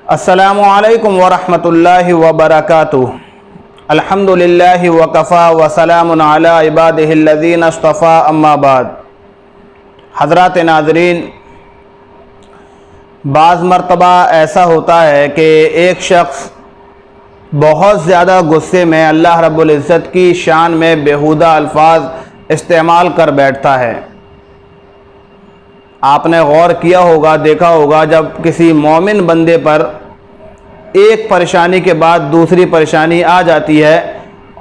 السلام علیکم ورحمۃ اللہ وبرکاتہ۔ الحمدللہ وکفا وسلام علی عبادہ الذین اصطفیٰ، اما بعد۔ حضرات ناظرین، بعض مرتبہ ایسا ہوتا ہے کہ ایک شخص بہت زیادہ غصے میں اللہ رب العزت کی شان میں بیہودہ الفاظ استعمال کر بیٹھتا ہے۔ آپ نے غور کیا ہوگا، دیکھا ہوگا، جب کسی مومن بندے پر ایک پریشانی کے بعد دوسری پریشانی آ جاتی ہے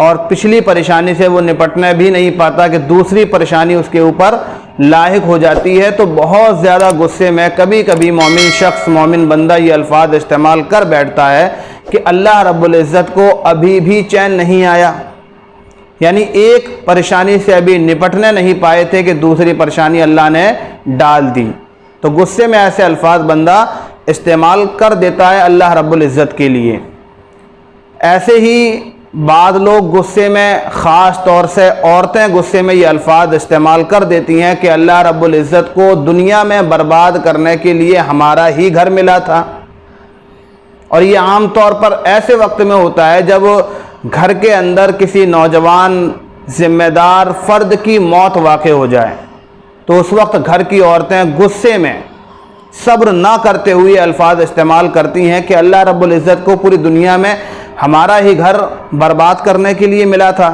اور پچھلی پریشانی سے وہ نپٹنے بھی نہیں پاتا کہ دوسری پریشانی اس کے اوپر لاحق ہو جاتی ہے، تو بہت زیادہ غصے میں کبھی کبھی مومن شخص، مومن بندہ یہ الفاظ استعمال کر بیٹھتا ہے کہ اللہ رب العزت کو ابھی بھی چین نہیں آیا، یعنی ایک پریشانی سے ابھی نپٹنے نہیں پائے تھے کہ دوسری پریشانی اللہ نے ڈال دی۔ تو غصے میں ایسے الفاظ بندہ استعمال کر دیتا ہے اللہ رب العزت کے لیے۔ ایسے ہی بعض لوگ غصے میں، خاص طور سے عورتیں غصے میں یہ الفاظ استعمال کر دیتی ہیں کہ اللہ رب العزت کو دنیا میں برباد کرنے کے لیے ہمارا ہی گھر ملا تھا۔ اور یہ عام طور پر ایسے وقت میں ہوتا ہے جب گھر کے اندر کسی نوجوان ذمہ دار فرد کی موت واقع ہو جائے، تو اس وقت گھر کی عورتیں غصے میں صبر نہ کرتے ہوئے الفاظ استعمال کرتی ہیں کہ اللہ رب العزت کو پوری دنیا میں ہمارا ہی گھر برباد کرنے کے لیے ملا تھا۔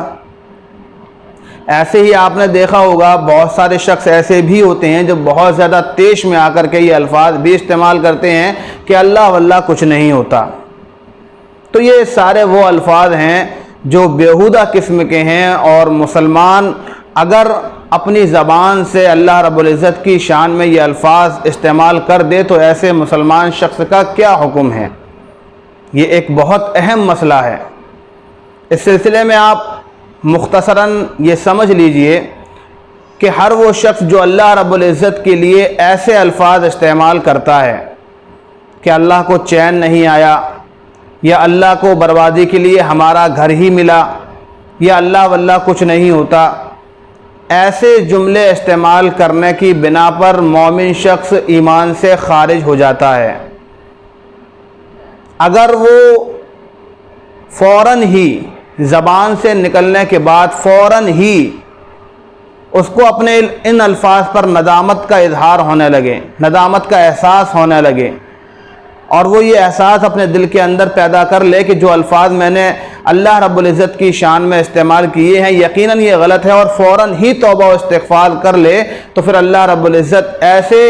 ایسے ہی آپ نے دیکھا ہوگا بہت سارے شخص ایسے بھی ہوتے ہیں جو بہت زیادہ تیش میں آ کر کے یہ الفاظ بھی استعمال کرتے ہیں کہ اللہ واللہ کچھ نہیں ہوتا۔ تو یہ سارے وہ الفاظ ہیں جو بیہودہ قسم کے ہیں، اور مسلمان اگر اپنی زبان سے اللہ رب العزت کی شان میں یہ الفاظ استعمال کر دے تو ایسے مسلمان شخص کا کیا حکم ہے؟ یہ ایک بہت اہم مسئلہ ہے۔ اس سلسلے میں آپ مختصراً یہ سمجھ لیجئے کہ ہر وہ شخص جو اللہ رب العزت کے لیے ایسے الفاظ استعمال کرتا ہے کہ اللہ کو چین نہیں آیا، یا اللہ کو بربادی کے لیے ہمارا گھر ہی ملا، یا اللہ واللہ کچھ نہیں ہوتا، ایسے جملے استعمال کرنے کی بنا پر مومن شخص ایمان سے خارج ہو جاتا ہے۔ اگر وہ فوراً ہی زبان سے نکلنے کے بعد فوراً ہی اس کو اپنے ان الفاظ پر ندامت کا اظہار ہونے لگے، ندامت کا احساس ہونے لگے، اور وہ یہ احساس اپنے دل کے اندر پیدا کر لے کہ جو الفاظ میں نے اللہ رب العزت کی شان میں استعمال کیے ہیں یقیناً یہ غلط ہے، اور فوراً ہی توبہ و استغفار کر لے، تو پھر اللہ رب العزت ایسے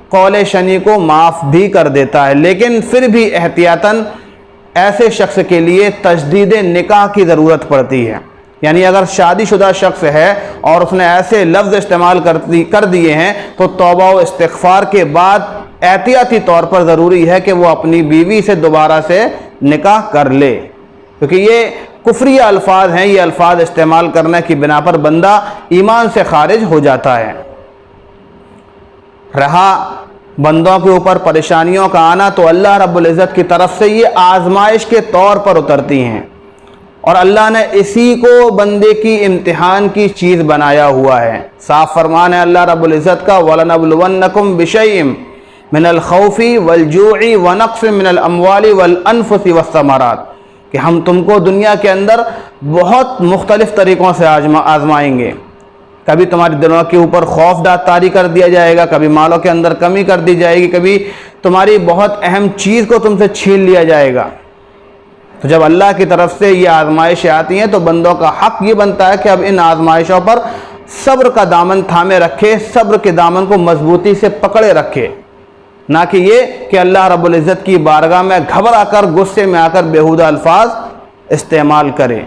قول شنی کو معاف بھی کر دیتا ہے۔ لیکن پھر بھی احتیاطاً ایسے شخص کے لیے تجدید نکاح کی ضرورت پڑتی ہے، یعنی اگر شادی شدہ شخص ہے اور اس نے ایسے لفظ استعمال کر دیے ہیں تو توبہ و استغفار کے بعد احتیاطی طور پر ضروری ہے کہ وہ اپنی بیوی سے دوبارہ سے نکاح کر لے، کیونکہ یہ کفریہ الفاظ ہیں۔ یہ الفاظ استعمال کرنے کی بنا پر بندہ ایمان سے خارج ہو جاتا ہے۔ رہا بندوں کے اوپر پریشانیوں کا آنا، تو اللہ رب العزت کی طرف سے یہ آزمائش کے طور پر اترتی ہیں، اور اللہ نے اسی کو بندے کی امتحان کی چیز بنایا ہوا ہے۔ صاف فرمان ہے اللہ رب العزت کا، وَلَنَبْلُوَنَّكُمْ بِشَيْءٍ مِنَ الْخَوْفِ وَالْجُوعِ وَنَقْصٍ مِنَ الْأَمْوَالِ وَالْأَنفُسِ وَالثَّمَرَاتِ، کہ ہم تم کو دنیا کے اندر بہت مختلف طریقوں سے آزمائیں گے۔ کبھی تمہارے دلوں کے اوپر خوف طاری کر دیا جائے گا، کبھی مالوں کے اندر کمی کر دی جائے گی، کبھی تمہاری بہت اہم چیز کو تم سے چھین لیا جائے گا۔ تو جب اللہ کی طرف سے یہ آزمائشیں آتی ہیں تو بندوں کا حق یہ بنتا ہے کہ اب ان آزمائشوں پر صبر کا دامن تھامے رکھے، صبر کے دامن کو مضبوطی سے پکڑے رکھے، نہ کہ یہ کہ اللہ رب العزت کی بارگاہ میں گھبرا کر، غصے میں آ کر بیہودہ الفاظ استعمال کرے۔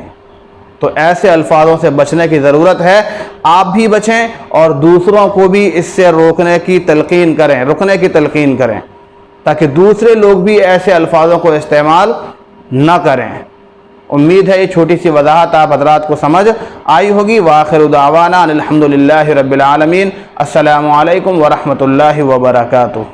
تو ایسے الفاظوں سے بچنے کی ضرورت ہے۔ آپ بھی بچیں اور دوسروں کو بھی اس سے رکنے کی تلقین کریں، تاکہ دوسرے لوگ بھی ایسے الفاظوں کو استعمال نہ کریں۔ امید ہے یہ چھوٹی سی وضاحت آپ حضرات کو سمجھ آئی ہوگی۔ وآخر دعوانا الحمدللہ رب العالمین۔ السلام علیکم ورحمۃ اللہ وبرکاتہ۔